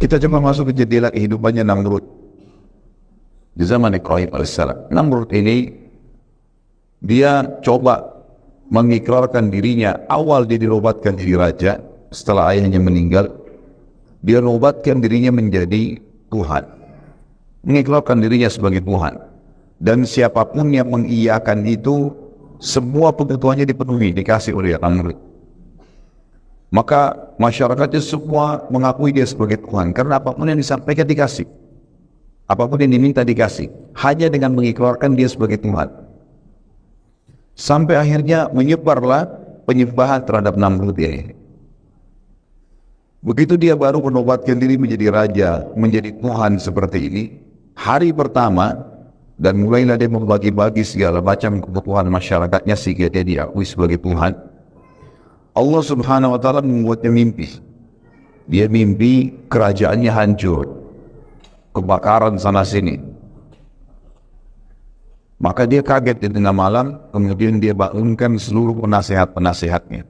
Kita coba masuk ke jendela kehidupannya Namrud. Di zaman Ibrahim alaihissalam, Namrud ini dia coba mengikrarkan dirinya. Awal dia dirobatkan jadi raja, setelah ayahnya meninggal, dia robatkan dirinya menjadi Tuhan, mengikrarkan dirinya sebagai Tuhan. Dan siapapun yang mengiyakan itu, semua kebutuhannya dipenuhi, dikasih oleh Namrud. Maka masyarakatnya semua mengakui dia sebagai Tuhan, karena apapun yang disampaikan dikasih, apapun yang diminta dikasih, hanya dengan mengikrarkan dia sebagai Tuhan. Sampai akhirnya menyebarlah penyembahan terhadap Namrud ini. Begitu dia baru menobatkan diri menjadi raja, menjadi Tuhan seperti ini, hari pertama, dan mulailah dia membagi-bagi segala macam kebutuhan masyarakatnya sehingga dia diakui sebagai Tuhan. Allah subhanahu wa ta'ala membuatnya mimpi. Dia mimpi kerajaannya hancur, kebakaran sana sini. Maka dia kaget di tengah malam, kemudian dia bangunkan seluruh penasehat-penasehatnya.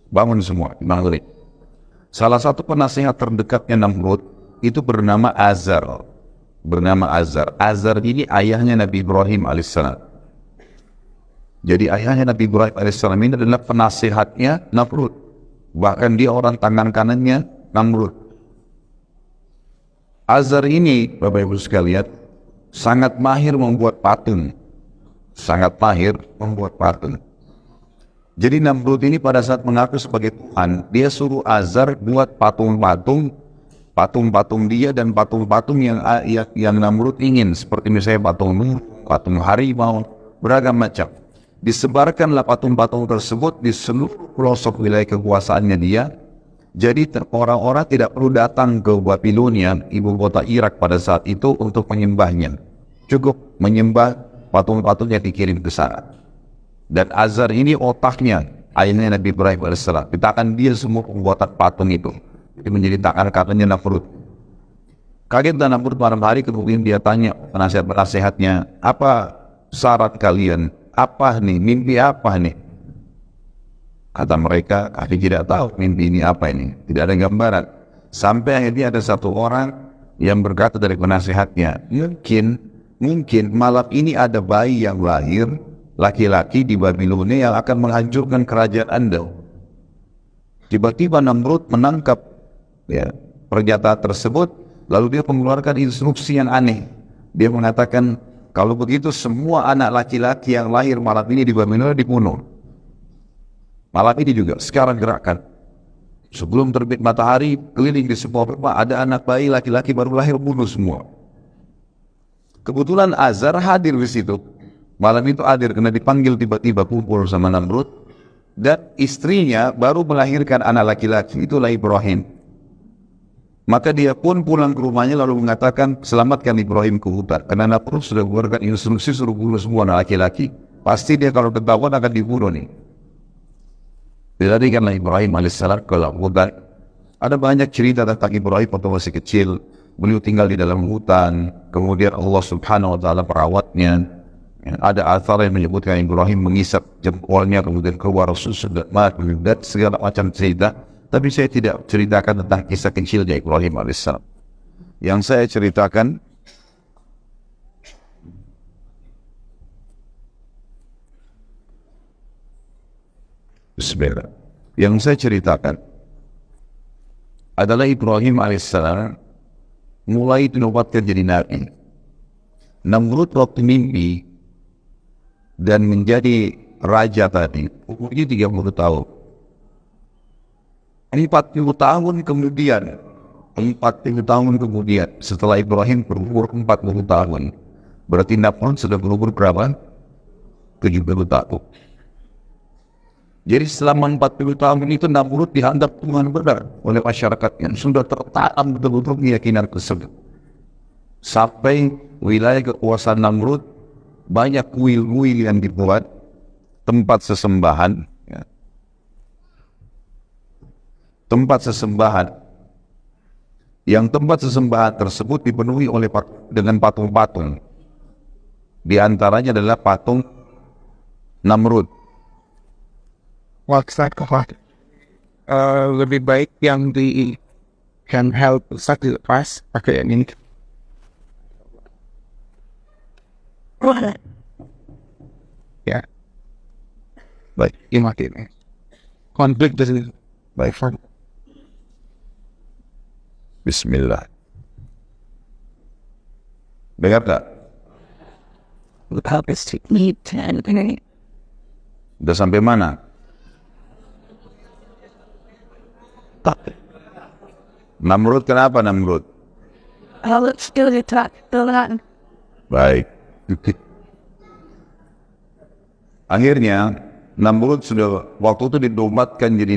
Bangun semua, dibangunin. Salah satu penasehat terdekatnya Namrud itu bernama Azar. Azar ini ayahnya Nabi Ibrahim alaihissalam. Jadi ayahnya Nabi Ibrahim alaihissalam ini adalah penasehatnya Namrud. Bahkan dia orang tangan kanannya Namrud. Azar ini, Bapak Ibu sekalian, sangat mahir membuat patung. Jadi Namrud ini pada saat mengaku sebagai Tuhan, dia suruh Azar buat patung-patung dia dan patung-patung yang Namrud ingin, seperti misalnya patung harimau, beragam macam. Disebarkanlah patung-patung tersebut di seluruh pelosok wilayah kekuasaannya dia. Jadi orang-orang tidak perlu datang ke Babilonia, ibu kota Irak pada saat itu, untuk menyembahnya. Cukup menyembah patung-patung yang dikirim ke sana. Dan Azar ini otaknya, ayahnya Nabi Ibrahim AS. Di tangan dia semua pembuatan patung itu. Jadi menjadi tangan katanya Namrud. Kaget dan Namrud malam hari, kemudian dia tanya penasihat-penasihatnya, apa syarat kalian? Apa nih? Mimpi apa nih? Kata mereka, kami tidak tahu mimpi ini apa ini. Tidak ada gambaran. Sampai akhirnya ada satu orang yang berkata dari penasihatnya, mungkin malam ini ada bayi yang lahir, laki-laki di Babilonia yang akan menghancurkan kerajaan Anda. Tiba-tiba Namrud menangkap pernyataan tersebut, lalu dia mengeluarkan instruksi yang aneh. Dia mengatakan, kalau begitu semua anak laki-laki yang lahir malam ini di Babilonia dibunuh. Malam ini juga, sekarang gerakan. Sebelum terbit matahari, keliling di sebuah rumah, ada anak bayi laki-laki baru lahir, bunuh semua. Kebetulan Azar hadir di situ. Malam itu hadir karena dipanggil tiba-tiba kumpul sama Namrud. Dan istrinya baru melahirkan anak laki-laki, itulah Ibrahim. Maka dia pun pulang ke rumahnya lalu mengatakan, selamatkan Ibrahim ke hutan. Karena Namrud sudah mengeluarkan instruksi suruh bunuh semua anak laki-laki. Pasti dia kalau ketahuan akan dibunuh nih. Dilarikanlah Ibrahim alaihissalam ke hutan. Ada banyak cerita tentang Ibrahim waktu masih kecil. Beliau tinggal di dalam hutan. Kemudian Allah subhanahu wa ta'ala perawatnya. Ada athar yang menyebutkan Ibrahim mengisap jempolnya, kemudian keluar susu dan segala macam cerita. Tapi saya tidak ceritakan tentang kisah kecilnya Ibrahim alaihissalam. Yang saya ceritakan, bismillah. Yang saya ceritakan adalah Ibrahim alaihissalam mulai dinobatkan jadi nabi. Namrud waktu mimpi dan menjadi raja tadi, umurnya 30 tahun. 40 tahun kemudian, setelah Ibrahim berumur 40 tahun, berarti Namrud sudah berumur berapa? 70 tahun. Jadi selama 40 tahun itu Namrud dianggap Tuhan benar oleh masyarakat yang sudah tertanam betul-betul keyakinan tersebut. Sampai wilayah kekuasaan Namrud banyak kuil-kuil yang dibuat, tempat sesembahan, tempat sesembahan. Yang tempat sesembahan tersebut dipenuhi oleh dengan patung-patung. Di antaranya adalah patung Namrud. Lebih baik yang handheld rusak dilepas pakai yang ini. Ya, baik, ini makin konflik di sini. Baik, Bismillah. Dengar tak? Udah sampai mana? Namrud kenapa Namrud? Baik. Akhirnya Namrud sudah waktu itu dinobatkan jadi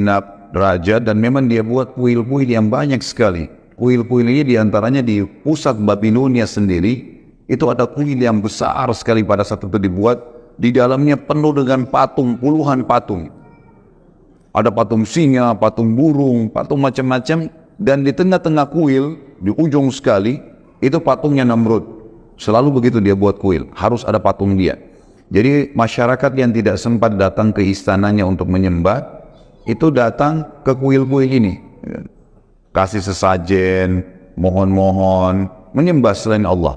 raja dan memang dia buat kuil-kuil yang banyak sekali. Kuil-kuil ini diantaranya di pusat Babilonia sendiri itu ada kuil yang besar sekali pada saat itu dibuat. Di dalamnya penuh dengan patung, puluhan patung. Ada patung singa, patung burung, patung macam-macam. Dan di tengah-tengah kuil, di ujung sekali, itu patungnya Namrud. Selalu begitu dia buat kuil, harus ada patung dia. Jadi masyarakat yang tidak sempat datang ke istananya untuk menyembah, itu datang ke kuil-kuil ini. Kasih sesajen, mohon-mohon, menyembah selain Allah.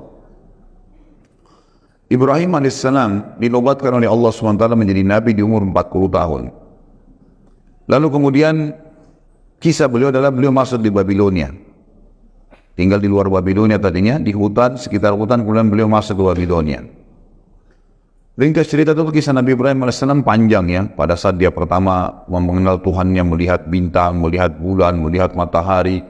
Ibrahim alaihissalam dinobatkan oleh Allah SWT menjadi nabi di umur 40 tahun. Lalu kemudian kisah beliau adalah beliau masuk di Babilonia. Tinggal di luar Babilonia tadinya, di hutan, sekitar hutan, kemudian beliau masuk ke Babilonia. Ringkas cerita itu kisah Nabi Ibrahim alaihissalam panjang ya. Pada saat dia pertama mengenal Tuhannya, melihat bintang, melihat bulan, melihat matahari,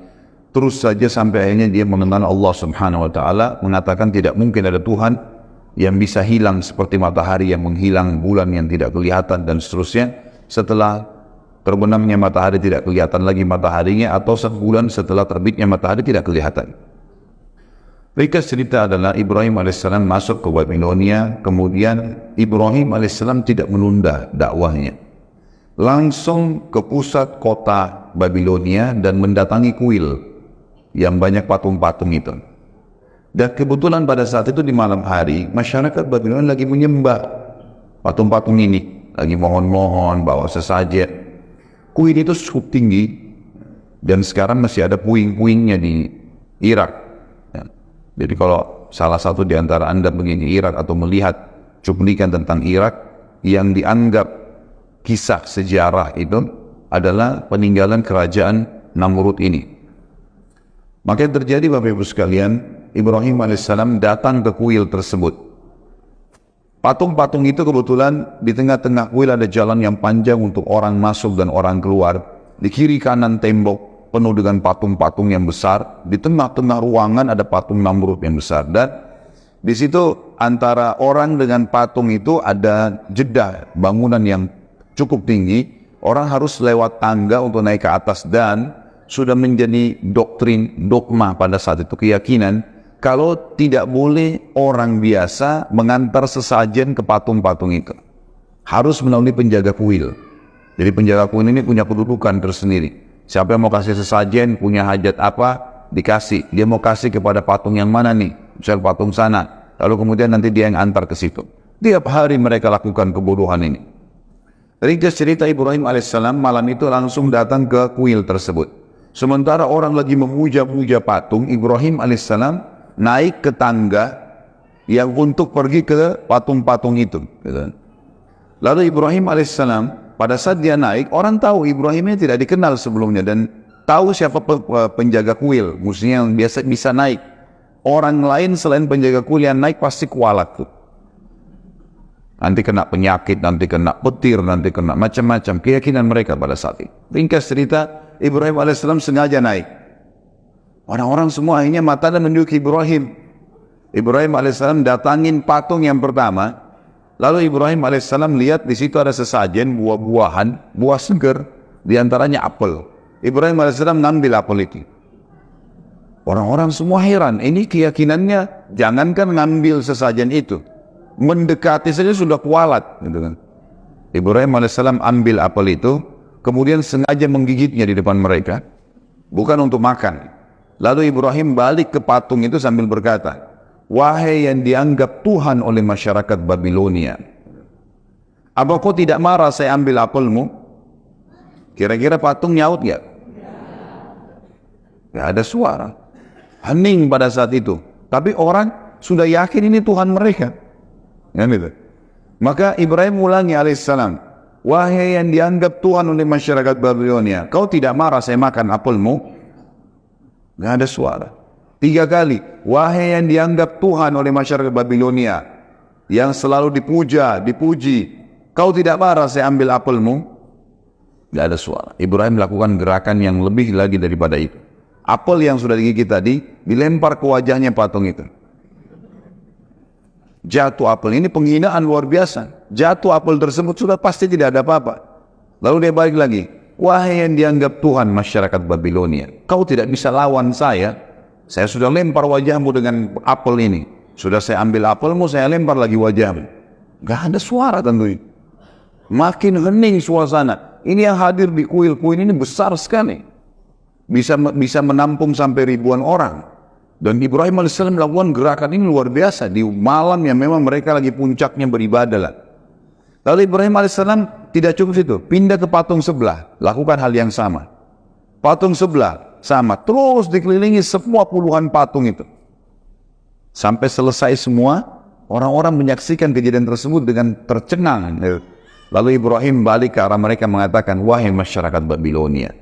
terus saja sampai akhirnya dia mengenal Allah Subhanahu wa Ta'ala, mengatakan tidak mungkin ada Tuhan yang bisa hilang seperti matahari yang menghilang, bulan yang tidak kelihatan dan seterusnya. Setelah terbenamnya matahari tidak kelihatan lagi mataharinya, atau sebulan setelah terbitnya matahari tidak kelihatan. Ringkas cerita adalah Ibrahim alaihissalam masuk ke Babilonia, kemudian Ibrahim alaihissalam tidak menunda dakwahnya. Langsung ke pusat kota Babilonia dan mendatangi kuil yang banyak patung-patung itu. Dan kebetulan pada saat itu di malam hari, masyarakat Babilonia lagi menyembah patung-patung ini, lagi mohon-mohon, bawa sesajen. Kuil itu cukup tinggi, dan sekarang masih ada puing-puingnya di Irak. Ya. Jadi kalau salah satu di antara Anda begini Irak atau melihat cuplikan tentang Irak, yang dianggap kisah sejarah itu adalah peninggalan kerajaan Namrud ini. Maka yang terjadi Bapak Ibu sekalian, Ibrahim alaihissalam datang ke kuil tersebut. Patung-patung itu kebetulan di tengah-tengah kuil ada jalan yang panjang untuk orang masuk dan orang keluar. Di kiri kanan tembok penuh dengan patung-patung yang besar. Di tengah-tengah ruangan ada patung Namrud yang besar. Dan di situ antara orang dengan patung itu ada jeda bangunan yang cukup tinggi. Orang harus lewat tangga untuk naik ke atas, dan sudah menjadi doktrin, dogma pada saat itu, keyakinan kalau tidak boleh orang biasa mengantar sesajen ke patung-patung itu. Harus melalui penjaga kuil. Jadi penjaga kuil ini punya kedudukan tersendiri. Siapa yang mau kasih sesajen, punya hajat apa, dikasih. Dia mau kasih kepada patung yang mana nih? Misal patung sana. Lalu kemudian nanti dia yang antar ke situ. Tiap hari mereka lakukan kebodohan ini. Ringkas cerita Ibrahim alaihissalam malam itu langsung datang ke kuil tersebut. Sementara orang lagi memuja-muja patung, Ibrahim alaihissalam naik ke tangga yang untuk pergi ke patung-patung itu. Lalu Ibrahim alaihissalam pada saat dia naik, orang tahu Ibrahimnya tidak dikenal sebelumnya dan tahu siapa penjaga kuil, musuhnya yang biasa bisa naik. Orang lain selain penjaga kuil yang naik pasti kualat tuh. Nanti kena penyakit, nanti kena petir, nanti kena macam-macam. Keyakinan mereka pada saat itu. Ringkas cerita, Ibrahim alaihissalam sengaja naik. Orang-orang semua akhirnya mata dan menunjuk Ibrahim. Ibrahim alaihissalam datangin patung yang pertama. Lalu Ibrahim alaihissalam lihat di situ ada sesajen buah-buahan, buah segar, diantaranya apel. Ibrahim alaihissalam ngambil apel itu. Orang-orang semua heran. Ini keyakinannya, jangankan ngambil sesajen itu, mendekati saja sudah kualat. Gitu kan. Ibrahim alaihissalam ambil apel itu, kemudian sengaja menggigitnya di depan mereka, bukan untuk makan. Lalu Ibrahim balik ke patung itu sambil berkata, "Wahai yang dianggap Tuhan oleh masyarakat Babilonia, apa kau tidak marah saya ambil apelmu?" Kira-kira patung nyaut gak? Gak ada suara. Hening pada saat itu. Tapi orang sudah yakin ini Tuhan mereka. Ya, gitu. Maka Ibrahim ulangi alaihissalam, wahai yang dianggap Tuhan oleh masyarakat Babilonia, kau tidak marah saya makan apelmu? Gak ada suara. 3 kali, wahai yang dianggap Tuhan oleh masyarakat Babilonia, yang selalu dipuji, kau tidak marah saya ambil apelmu? Gak ada suara. Ibrahim melakukan gerakan yang lebih lagi daripada itu. Apel yang sudah digigit tadi dilempar ke wajahnya patung itu. Jatuh apel, ini penghinaan luar biasa. Jatuh apel tersebut sudah pasti tidak ada apa-apa. Lalu dia balik lagi, wahai yang dianggap Tuhan masyarakat Babilonia, kau tidak bisa lawan saya sudah lempar wajahmu dengan apel ini. Sudah saya ambil apelmu, saya lempar lagi wajahmu. Gak ada suara tentunya. Makin hening suasana. Ini yang hadir di kuil-kuil ini besar sekali. Bisa menampung sampai ribuan orang. Dan Ibrahim AS melakukan gerakan ini luar biasa di malam yang memang mereka lagi puncaknya beribadah. Lalu Ibrahim AS tidak cukup situ, pindah ke patung sebelah, lakukan hal yang sama. Patung sebelah sama, terus dikelilingi semua puluhan patung itu. Sampai selesai semua, orang-orang menyaksikan kejadian tersebut dengan tercengang. Lalu Ibrahim balik ke arah mereka mengatakan, wahai masyarakat Babilonia,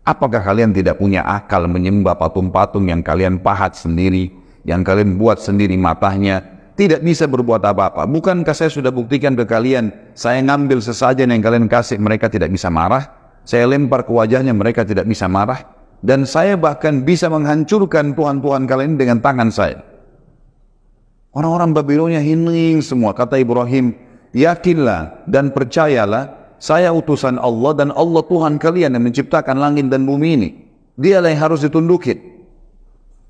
apakah kalian tidak punya akal menyembah patung-patung yang kalian pahat sendiri, yang kalian buat sendiri matanya, tidak bisa berbuat apa-apa? Bukankah saya sudah buktikan ke kalian, saya ngambil sesajen yang kalian kasih, mereka tidak bisa marah, saya lempar ke wajahnya, mereka tidak bisa marah, dan saya bahkan bisa menghancurkan Tuhan-Tuhan kalian dengan tangan saya. Orang-orang Babilonia hening semua. Kata Ibrahim, yakinlah dan percayalah, saya utusan Allah dan Allah Tuhan kalian yang menciptakan langit dan bumi ini. Dialah yang harus ditundukin.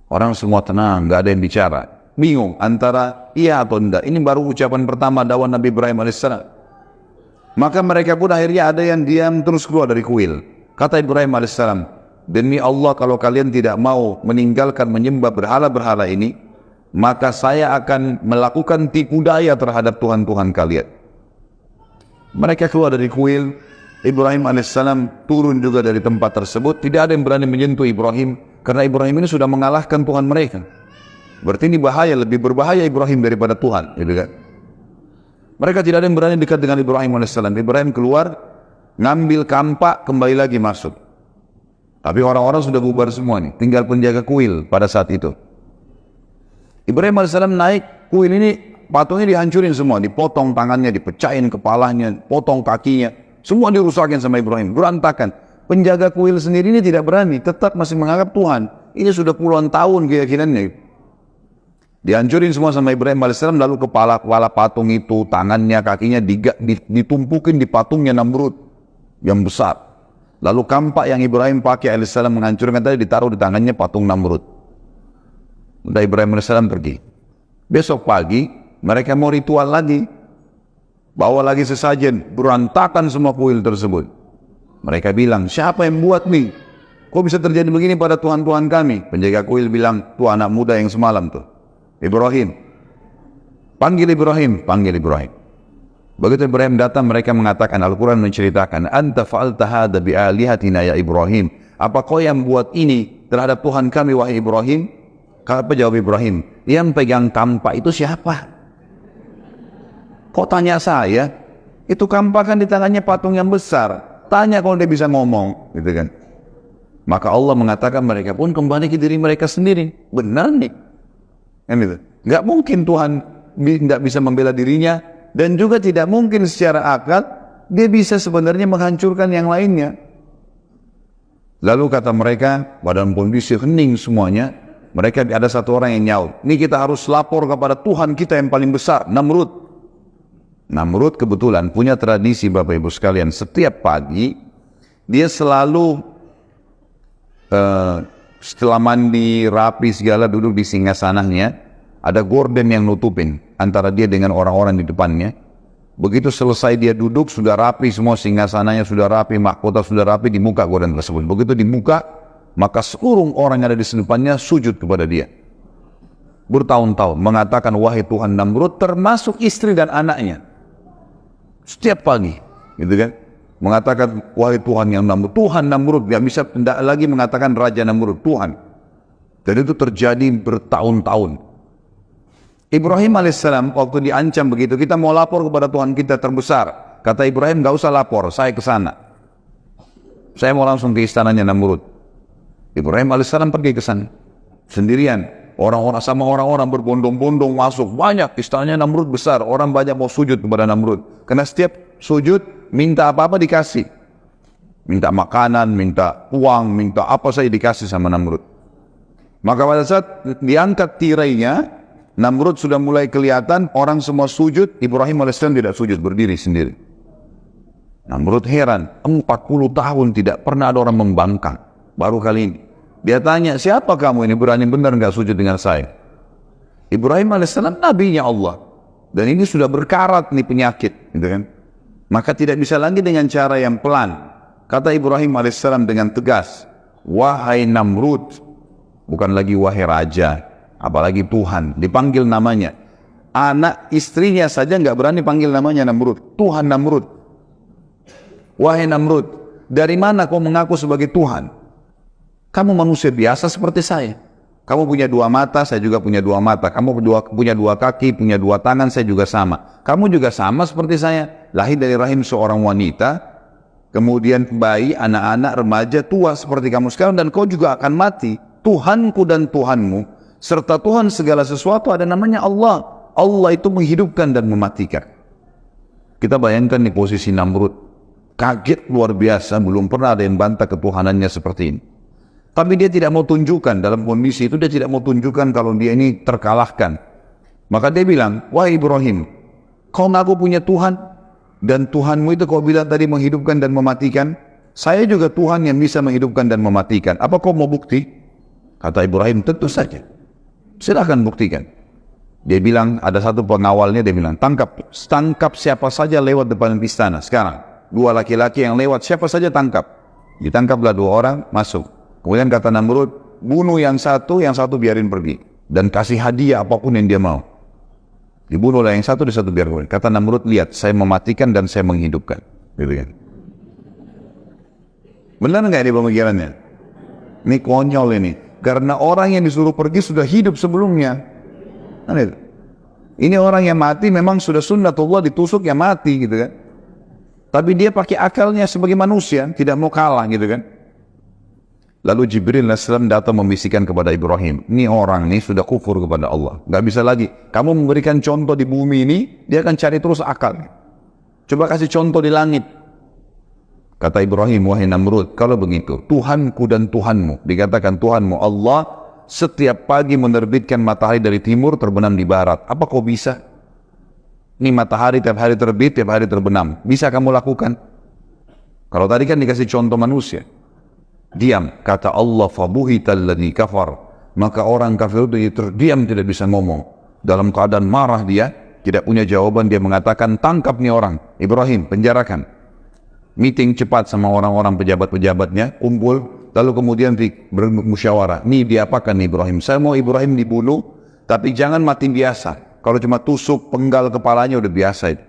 Orang semua tenang, gak ada yang bicara. Bingung antara iya atau tidak. Ini baru ucapan pertama dakwah Nabi Ibrahim AS. Maka mereka pun akhirnya ada yang diam terus keluar dari kuil. Kata Ibrahim AS, demi Allah kalau kalian tidak mau meninggalkan menyembah berhala-berhala ini, maka saya akan melakukan tipu daya terhadap Tuhan-Tuhan kalian. Mereka keluar dari kuil. Ibrahim AS turun juga dari tempat tersebut. Tidak ada yang berani menyentuh Ibrahim, karena Ibrahim ini sudah mengalahkan Tuhan mereka. Berarti ini bahaya, lebih berbahaya Ibrahim daripada Tuhan, gitu kan? Mereka tidak ada yang berani dekat dengan Ibrahim AS. Ibrahim keluar, ngambil kampak, kembali lagi masuk. Tapi orang-orang sudah bubar semua nih, tinggal penjaga kuil pada saat itu. Ibrahim AS naik kuil ini, patungnya dihancurin semua, dipotong tangannya, dipecahin kepalanya, potong kakinya, semua dirusakin sama Ibrahim, berantakan. Penjaga kuil sendiri ini tidak berani, tetap masih menganggap Tuhan. Ini sudah puluhan tahun keyakinannya. Dihancurin semua sama Ibrahim AS, lalu kepala patung itu, tangannya, kakinya ditumpukin di patungnya Namrud yang besar. Lalu kampak yang Ibrahim pakai AS menghancurkan tadi ditaruh di tangannya patung Namrud. Udah Ibrahim AS pergi. Besok pagi mereka mau ritual lagi, bawa lagi sesajen, berantakan semua kuil tersebut. Mereka bilang, siapa yang buat nih? Kok bisa terjadi begini pada Tuhan-Tuhan kami? Penjaga kuil bilang, tuh anak muda yang semalam tuh, Ibrahim. Panggil Ibrahim, panggil Ibrahim. Begitu Ibrahim datang, mereka mengatakan, Al-Quran menceritakan, anta fa'alta hadha bi'alihatina ya Ibrahim. Apa kau yang buat ini terhadap Tuhan kami wahai Ibrahim? Apa jawab Ibrahim? Yang pegang kampak itu siapa? Kok tanya saya? Itu kampak kan di tangannya patung yang besar. Tanya kalau dia bisa ngomong, gitu kan? Maka Allah mengatakan mereka pun kembali ke diri mereka sendiri. Benar nih, kan gitu. Nggak mungkin Tuhan tidak bisa membela dirinya, dan juga tidak mungkin secara akal dia bisa sebenarnya menghancurkan yang lainnya. Lalu kata mereka, badan kondisi hening semuanya. Mereka ada satu orang yang nyaut, ini kita harus lapor kepada Tuhan kita yang paling besar, Namrud. Namrud kebetulan punya tradisi Bapak Ibu sekalian, setiap pagi dia selalu setelah mandi rapi segala duduk di singgasananya, ada gorden yang nutupin antara dia dengan orang-orang di depannya. Begitu selesai dia duduk, sudah rapi semua, singgasananya sudah rapi, mahkota sudah rapi di muka gorden tersebut. Begitu di muka, maka seluruh orang yang ada di depannya sujud kepada dia bertahun-tahun, mengatakan wahai Tuhan Namrud, termasuk istri dan anaknya. Setiap pagi, gitu kan, mengatakan wahai Tuhan yang Namrud, Tuhan Namrud, dia bisa tidak lagi mengatakan Raja Namrud, Tuhan. Dan itu terjadi bertahun-tahun. Ibrahim alaihissalam waktu diancam begitu, kita mau lapor kepada Tuhan kita terbesar. Kata Ibrahim, gak usah lapor, saya ke sana. Saya mau langsung ke istananya Namrud. Ibrahim alaihissalam pergi ke sana sendirian. Orang-orang berbondong-bondong masuk, banyak, istananya Namrud besar, orang banyak mau sujud kepada Namrud. Karena setiap sujud minta apa-apa dikasih. Minta makanan, minta uang, minta apa saja dikasih sama Namrud. Maka pada saat diangkat tirainya, Namrud sudah mulai kelihatan, orang semua sujud, Ibrahim alaihissalam tidak sujud, berdiri sendiri. Namrud heran, 40 tahun tidak pernah ada orang membangkang. Baru kali ini. Dia tanya, siapa kamu ini berani benar nggak sujud dengan saya? Ibrahim alaihissalam nabinya Allah. Dan ini sudah berkarat nih penyakit. Gitu kan? Maka tidak bisa lagi dengan cara yang pelan. Kata Ibrahim alaihissalam dengan tegas, wahai Namrud, bukan lagi wahai raja, apalagi Tuhan, dipanggil namanya. Anak istrinya saja nggak berani panggil namanya Namrud. Tuhan Namrud. Wahai Namrud, dari mana kau mengaku sebagai Tuhan? Kamu manusia biasa seperti saya. Kamu punya 2 mata, saya juga punya 2 mata. Kamu punya 2 kaki, punya 2 tangan, saya juga sama. Kamu juga sama seperti saya. Lahir dari rahim seorang wanita, kemudian bayi, anak-anak, remaja, tua seperti kamu sekarang, dan kau juga akan mati. Tuhanku dan Tuhanmu, serta Tuhan segala sesuatu ada namanya Allah. Allah itu menghidupkan dan mematikan. Kita bayangkan di posisi Namrud. Kaget luar biasa, belum pernah ada yang bantah ketuhanannya seperti ini. Tapi dia tidak mau tunjukkan, dalam kondisi itu dia tidak mau tunjukkan kalau dia ini terkalahkan. Maka dia bilang, wahai Ibrahim, kau ngaku punya Tuhan, dan Tuhanmu itu kau bilang tadi menghidupkan dan mematikan. Saya juga Tuhan yang bisa menghidupkan dan mematikan. Apa kau mau bukti? Kata Ibrahim, tentu saja. Silahkan buktikan. Dia bilang, ada satu pengawalnya, dia bilang, tangkap siapa saja lewat depan istana sekarang. 2 laki-laki yang lewat, siapa saja tangkap. Ditangkaplah 2 orang, masuk. Kemudian kata Namrud, bunuh yang satu biarin pergi. Dan kasih hadiah apapun yang dia mau. Dibunuhlah yang satu biar pergi. Kata Namrud, lihat, saya mematikan dan saya menghidupkan. Gitu kan. Benar nggak ini pemikirannya? Ini konyol ini. Karena orang yang disuruh pergi sudah hidup sebelumnya. Ini orang yang mati memang sudah sunnatullah, ditusuk ya mati gitu kan. Tapi dia pakai akalnya sebagai manusia, tidak mau kalah gitu kan. Lalu Jibril alaihissalam datang membisikkan kepada Ibrahim, ini orang ini sudah kufur kepada Allah, nggak bisa lagi. Kamu memberikan contoh di bumi ini, dia akan cari terus akal. Coba kasih contoh di langit. Kata Ibrahim, wahai Namrud, kalau begitu, Tuhanku dan Tuhanmu, dikatakan Tuhanmu Allah, setiap pagi menerbitkan matahari dari timur terbenam di barat. Apa kau bisa? Ini matahari tiap hari terbit, tiap hari terbenam. Bisa kamu lakukan? Kalau tadi kan dikasih contoh manusia. Diam, kata Allah, fabuhital ladzi kafar. Maka orang kafir itu terdiam, tidak bisa ngomong. Dalam keadaan marah dia, tidak punya jawaban, dia mengatakan, tangkap nih orang, Ibrahim, penjarakan. Meeting cepat sama orang-orang pejabat-pejabatnya, kumpul, lalu kemudian bermusyawarah. Nih diapakan nih Ibrahim? Saya mau Ibrahim dibunuh, tapi jangan mati biasa. Kalau cuma tusuk penggal kepalanya udah biasa itu.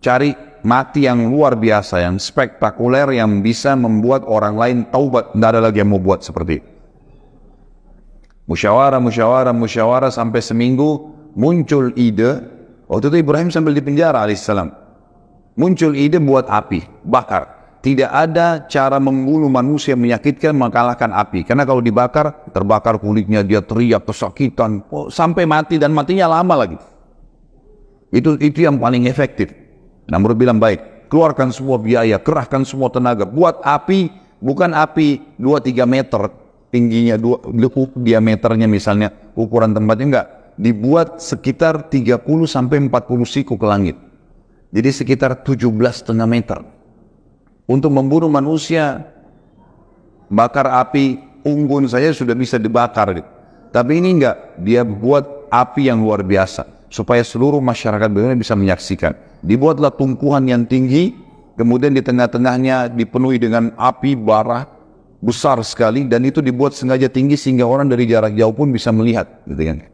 Cari mati yang luar biasa, yang spektakuler, yang bisa membuat orang lain taubat. Tidak ada lagi yang mau buat seperti itu. Musyawarah sampai seminggu muncul ide. Waktu itu Ibrahim sambil di penjara alaihissalam. Muncul ide buat api, bakar. Tidak ada cara membunuh manusia yang menyakitkan mengalahkan api. Karena kalau dibakar, terbakar kulitnya, dia teriak kesakitan, sampai mati, dan matinya lama lagi. Itu yang paling efektif. Namrud bilang, baik, keluarkan semua biaya, kerahkan semua tenaga, buat api, bukan api 2-3 meter tingginya, diameternya misalnya, ukuran tempatnya enggak, dibuat sekitar 30-40 siku ke langit. Jadi sekitar 17,5 meter. Untuk membunuh manusia, bakar api unggun saja sudah bisa dibakar. Tapi ini enggak, dia buat api yang luar biasa, supaya seluruh masyarakat dunia bisa menyaksikan. Dibuatlah tumpuan yang tinggi, kemudian di tengah-tengahnya dipenuhi dengan api bara besar sekali, dan itu dibuat sengaja tinggi sehingga orang dari jarak jauh pun bisa melihat, gitu kan.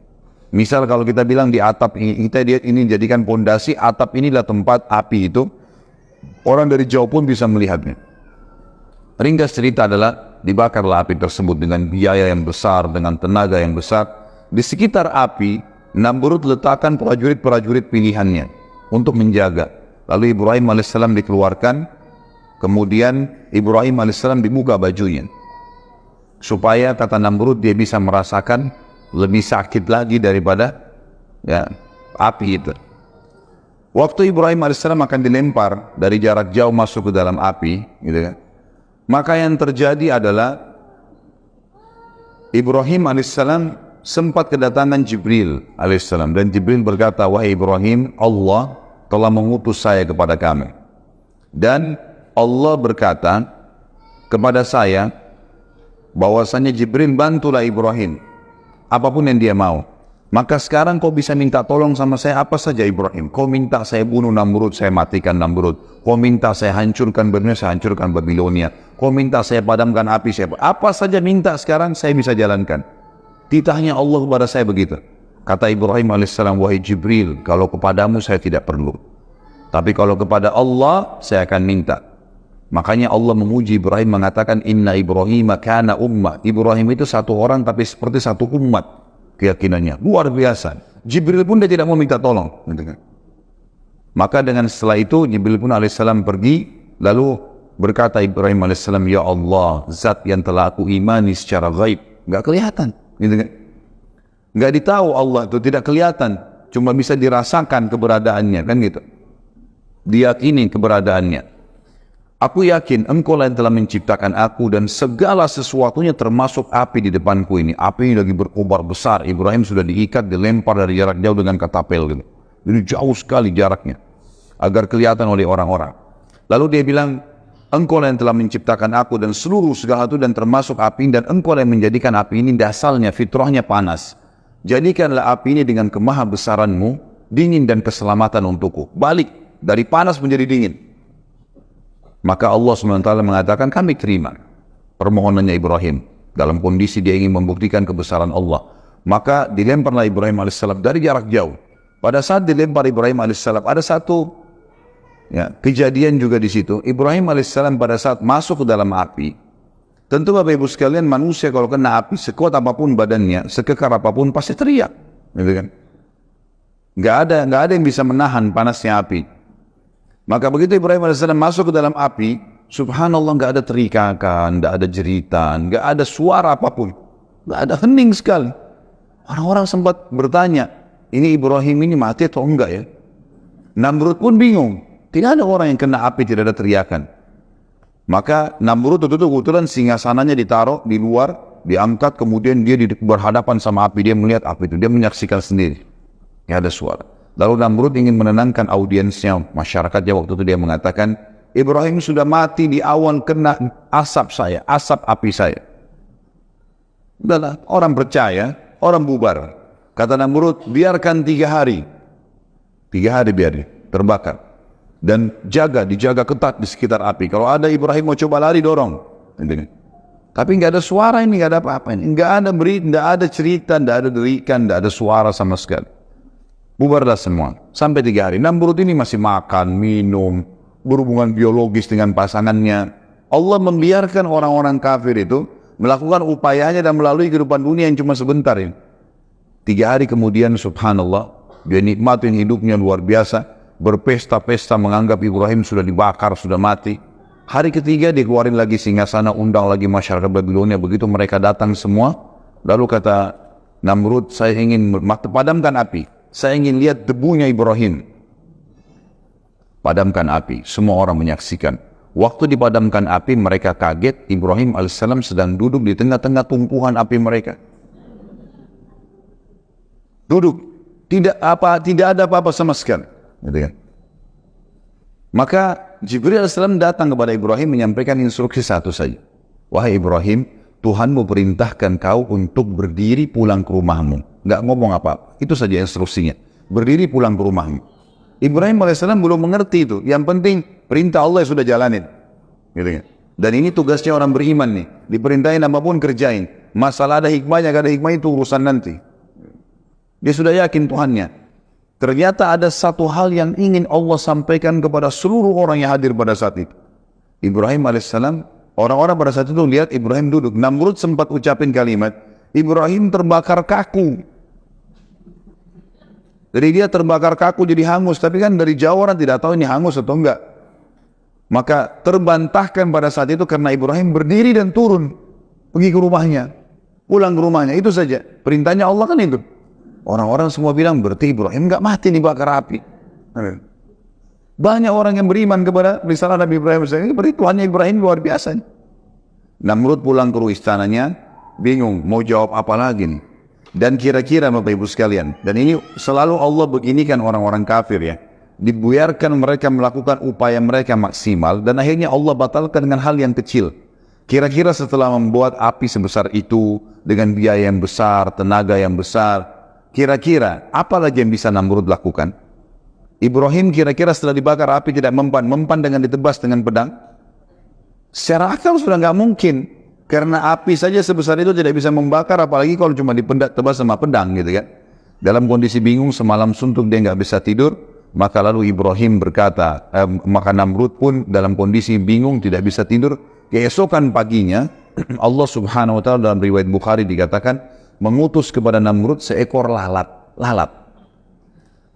Misal kalau kita bilang di atap kita ini jadikan pondasi, atap inilah tempat api itu, orang dari jauh pun bisa melihatnya. Ringkas cerita adalah dibakarlah api tersebut dengan biaya yang besar, dengan tenaga yang besar. Di sekitar api, Namrud letakkan prajurit-prajurit pilihannya untuk menjaga. Lalu Ibrahim alaihissalam dikeluarkan, kemudian Ibrahim alaihissalam dibuka bajunya, supaya kata Namrud dia bisa merasakan lebih sakit lagi daripada api itu. Waktu Ibrahim alaihissalam akan dilempar dari jarak jauh masuk ke dalam api, gitu kan? Maka yang terjadi adalah Ibrahim alaihissalam sempat kedatangan Jibril alaihissalam, dan Jibril berkata, wahai Ibrahim, Allah telah mengutus saya kepada kamu, dan Allah berkata kepada saya bahwasanya Jibril bantulah Ibrahim apapun yang dia mau. Maka sekarang kau bisa minta tolong sama saya apa saja Ibrahim. Kau minta saya bunuh Namrud, saya matikan Namrud. Kau minta saya hancurkan Babilonia, saya hancurkan Babilonia. Kau minta saya padamkan api, saya apa saja minta sekarang saya bisa jalankan. Titahnya Allah kepada saya begitu. Kata Ibrahim alaihissalam, wahai Jibril, kalau kepadamu saya tidak perlu, tapi kalau kepada Allah saya akan minta. Makanya Allah memuji Ibrahim mengatakan, Inna Ibrahim kana ummah. Ibrahim itu satu orang tapi seperti satu umat. Keyakinannya luar biasa. Jibril pun dia tidak mau minta tolong. Maka dengan setelah itu Jibril pun alaihissalam pergi, lalu berkata Ibrahim alaihissalam, ya Allah, zat yang telah aku imani secara gaib, nggak kelihatan, gitu kan? Nggak ditahu Allah itu, tidak kelihatan, cuma bisa dirasakan keberadaannya, kan gitu. Diyakini keberadaannya. Aku yakin engkau lah yang telah menciptakan aku dan segala sesuatunya termasuk api di depanku ini. Api ini lagi berkobar besar. Ibrahim sudah diikat, dilempar dari jarak jauh dengan katapel gitu. Jadi jauh sekali jaraknya agar kelihatan oleh orang-orang. Lalu dia bilang, engkau lah yang telah menciptakan aku dan seluruh segala itu dan termasuk api, dan engkau lah yang menjadikan api ini dasarnya, fitrahnya panas. Jadikanlah api ini dengan kemahabesaranmu dingin dan keselamatan untukku. Balik dari panas menjadi dingin. Maka Allah SWT mengatakan, kami terima permohonannya Ibrahim. Dalam kondisi dia ingin membuktikan kebesaran Allah. Maka dilemparlah Ibrahim AS dari jarak jauh. Pada saat dilempar Ibrahim AS, ada satu kejadian juga di situ. Ibrahim AS pada saat masuk ke dalam api, tentu Bapak Ibu sekalian, manusia kalau kena api, sekuat apapun badannya, sekekar apapun, pasti teriak. Gitu kan? Nggak ada yang bisa menahan panasnya api. Maka begitu Ibrahim AS masuk ke dalam api, subhanallah, nggak ada teriakan, nggak ada jeritan, nggak ada suara apapun, nggak ada, hening sekali. Orang-orang sempat bertanya, ini Ibrahim ini mati atau enggak ya? Namrud pun bingung, tidak ada orang yang kena api, tidak ada teriakan. Maka Namrud itu kebetulan singgasananya ditaruh di luar, diangkat, kemudian dia berhadapan sama api, dia melihat api itu, dia menyaksikan sendiri, nggak ada suara. Lalu Namrud ingin menenangkan audiensnya, masyarakatnya. Waktu itu dia mengatakan, Ibrahim sudah mati di awan kena asap saya, asap api saya. Udahlah, orang percaya, orang bubar. Kata Namrud, biarkan 3 hari. 3 hari biar terbakar. Dan dijaga ketat di sekitar api. Kalau ada Ibrahim mau coba lari, dorong. Tapi nggak ada suara ini, nggak ada apa-apa ini. Nggak ada berita, nggak ada cerita, nggak ada derikan, nggak ada suara sama sekali. Bubarlah semua. Sampai 3 hari. Namrud ini masih makan, minum, berhubungan biologis dengan pasangannya. Allah membiarkan orang-orang kafir itu melakukan upayanya dan melalui kehidupan dunia yang cuma sebentar ini. 3 hari kemudian, subhanallah, dia nikmatin hidupnya luar biasa, berpesta-pesta menganggap Ibrahim sudah dibakar, sudah mati. Hari ketiga dikeluarin lagi singgasana, undang lagi masyarakat Babilonia. Begitu mereka datang semua, lalu kata Namrud, saya ingin padamkan api. Saya ingin lihat debunya Ibrahim. Padamkan api. Semua orang menyaksikan. Waktu dipadamkan api, mereka kaget. Ibrahim alaihissalam sedang duduk di tengah-tengah tumpuhan api mereka. Duduk. Tidak ada apa-apa sama sekali. Gitu kan? Maka Jibril alaihissalam datang kepada Ibrahim menyampaikan instruksi satu saja. Wahai Ibrahim, Tuhanmu perintahkan kau untuk berdiri pulang ke rumahmu. Nggak ngomong apa-apa. Itu saja instruksinya. Berdiri pulang ke rumahmu. Ibrahim AS belum mengerti itu. Yang penting perintah Allah sudah jalanin. Gitu kan? Dan ini tugasnya orang beriman nih. Diperintahin apapun kerjain. Masalah ada hikmahnya, gak ada hikmah itu urusan nanti. Dia sudah yakin Tuhannya. Ternyata ada satu hal yang ingin Allah sampaikan kepada seluruh orang yang hadir pada saat itu. Ibrahim AS Orang-orang pada saat itu lihat Ibrahim duduk. Namrud sempat ucapin kalimat, Ibrahim terbakar kaku. Jadi dia terbakar kaku jadi hangus. Tapi kan dari jauh orang tidak tahu ini hangus atau enggak. Maka terbantahkan pada saat itu karena Ibrahim berdiri dan turun. Pergi ke rumahnya. Pulang ke rumahnya. Itu saja. Perintahnya Allah kan itu. Orang-orang semua bilang berarti Ibrahim enggak mati dibakar api. Banyak orang yang beriman kepada risalah Nabi Ibrahim. Berarti Tuhannya Ibrahim luar biasa. Namrud pulang ke istananya. Bingung. Mau jawab apa lagi nih. Dan kira-kira Bapak Ibu sekalian, dan ini selalu Allah beginikan orang-orang kafir ya, dibiarkan mereka melakukan upaya mereka maksimal dan akhirnya Allah batalkan dengan hal yang kecil. Kira-kira setelah membuat api sebesar itu dengan biaya yang besar, tenaga yang besar, kira-kira apa lagi yang bisa Namrud lakukan? Ibrahim kira-kira setelah dibakar api tidak mempan dengan ditebas dengan pedang? Secara akal sudah nggak mungkin. Karena api saja sebesar itu tidak bisa membakar, apalagi kalau cuma tebas sama pedang gitu kan. Dalam kondisi bingung, semalam suntuk dia nggak bisa tidur, maka lalu Ibrahim berkata, maka Namrud pun dalam kondisi bingung tidak bisa tidur. Keesokan paginya, Allah subhanahu wa ta'ala dalam riwayat Bukhari dikatakan, mengutus kepada Namrud seekor lalat.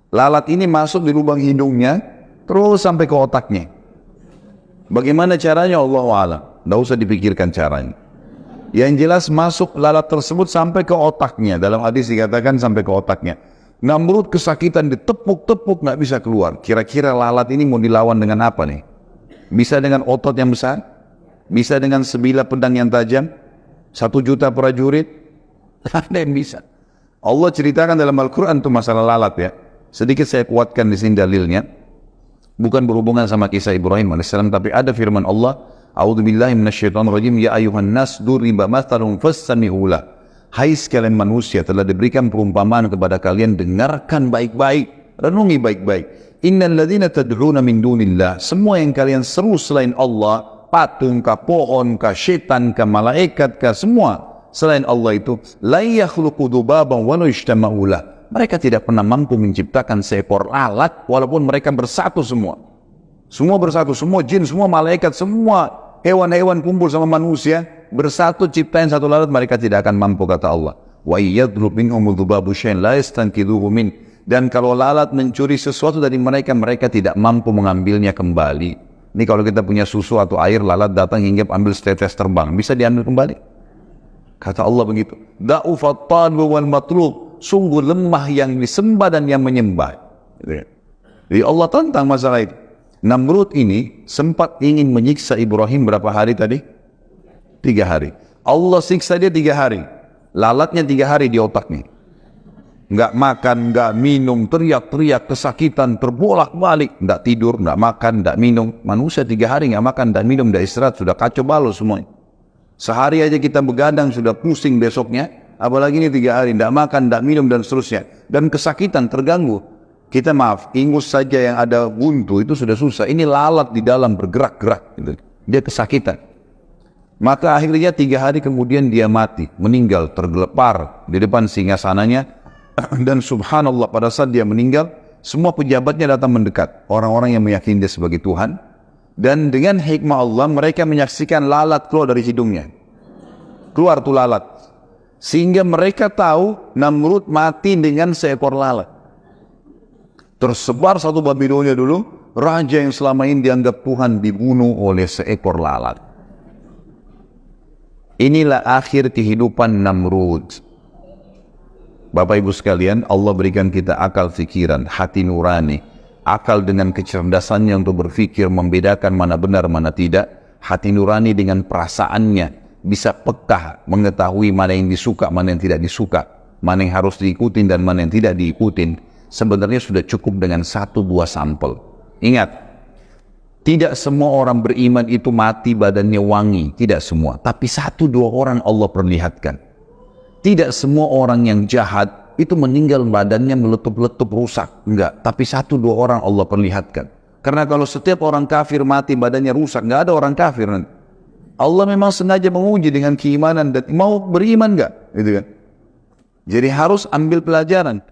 Lalat ini masuk di lubang hidungnya, terus sampai ke otaknya. Bagaimana caranya Allah a'lam, tidak usah dipikirkan caranya. Yang jelas masuk lalat tersebut sampai ke otaknya. Dalam hadis dikatakan sampai ke otaknya. Namrud kesakitan, ditepuk-tepuk nggak bisa keluar. Kira-kira lalat ini mau dilawan dengan apa nih? Bisa dengan otot yang besar? Bisa dengan sebilah pedang yang tajam? 1 juta prajurit? Ada yang bisa. Allah ceritakan dalam Al-Quran itu masalah lalat ya. Sedikit saya kuatkan di sini dalilnya. Bukan berhubungan sama kisah Ibrahim AS, tapi ada firman Allah, A'udzubillahi minasyaitonirrajim, ya ayuhan nas duriba mathalun fastami'u lah. Hai sekalian manusia, telah diberikan perumpamaan kepada kalian, dengarkan baik-baik, renungi baik-baik. Innal ladzina tad'una min dunillah, semua yang kalian seru selain Allah, patung kah, pohon kah, syaitan kah, malaikat kah, semua selain Allah itu, la yakhluqu dubaban wa la yajtama'u lah. Mereka tidak pernah mampu menciptakan seekor lalat walaupun mereka bersatu semua. Semua bersatu, semua jin, semua malaikat, semua hewan-hewan kumpul sama manusia, bersatu ciptain satu lalat, mereka tidak akan mampu, kata Allah. Wa yadlub minhum dhubabu syai'an la yastanqidhuhu min. Dan kalau lalat mencuri sesuatu dari mereka, mereka tidak mampu mengambilnya kembali. Ini kalau kita punya susu atau air, lalat datang hingga ambil setetes terbang, bisa diambil kembali? Kata Allah begitu. Da'ufat talbu wal matlub. Sungguh lemah yang disembah dan yang menyembah. Jadi Allah tentang masalah itu. Namrud ini sempat ingin menyiksa Ibrahim berapa hari tadi? 3 hari. Allah siksa dia 3 hari. Lalatnya 3 hari di otaknya. Nggak makan, nggak minum, teriak-teriak, kesakitan, terbolak-balik. Nggak tidur, nggak makan, nggak minum. Manusia 3 hari nggak makan, nggak minum, nggak istirahat, sudah kacau balau semuanya. Sehari aja kita begadang sudah pusing besoknya. Apalagi ini 3 hari, nggak makan, nggak minum, dan seterusnya. Dan kesakitan, terganggu. Kita maaf, ingus saja yang ada buntu itu sudah susah. Ini lalat di dalam bergerak-gerak. Gitu. Dia kesakitan. Maka akhirnya 3 hari kemudian dia mati. Meninggal, tergelepar di depan singgasananya. Dan subhanallah pada saat dia meninggal, semua pejabatnya datang mendekat. Orang-orang yang meyakini dia sebagai Tuhan. Dan dengan hikmah Allah, mereka menyaksikan lalat keluar dari hidungnya. Keluar tuh lalat. Sehingga mereka tahu Namrud mati dengan seekor lalat. Tersebar satu Babilonia dulu, raja yang selama ini dianggap Tuhan dibunuh oleh seekor lalat. Inilah akhir kehidupan Namrud. Bapak Ibu sekalian, Allah berikan kita akal fikiran, hati nurani, akal dengan kecerdasannya untuk berpikir, membedakan mana benar, mana tidak. Hati nurani dengan perasaannya, bisa peka, mengetahui mana yang disuka, mana yang tidak disuka, mana yang harus diikutin dan mana yang tidak diikutin. Sebenarnya sudah cukup dengan 1-2 sampel. Ingat, tidak semua orang beriman itu mati badannya wangi, tidak semua. Tapi 1-2 orang Allah perlihatkan. Tidak semua orang yang jahat itu meninggal badannya meletup-letup rusak, enggak. Tapi 1-2 orang Allah perlihatkan. Karena kalau setiap orang kafir mati badannya rusak, enggak ada orang kafir nanti. Allah memang sengaja menguji dengan keimanan dan mau beriman enggak, gitu kan. Jadi harus ambil pelajaran.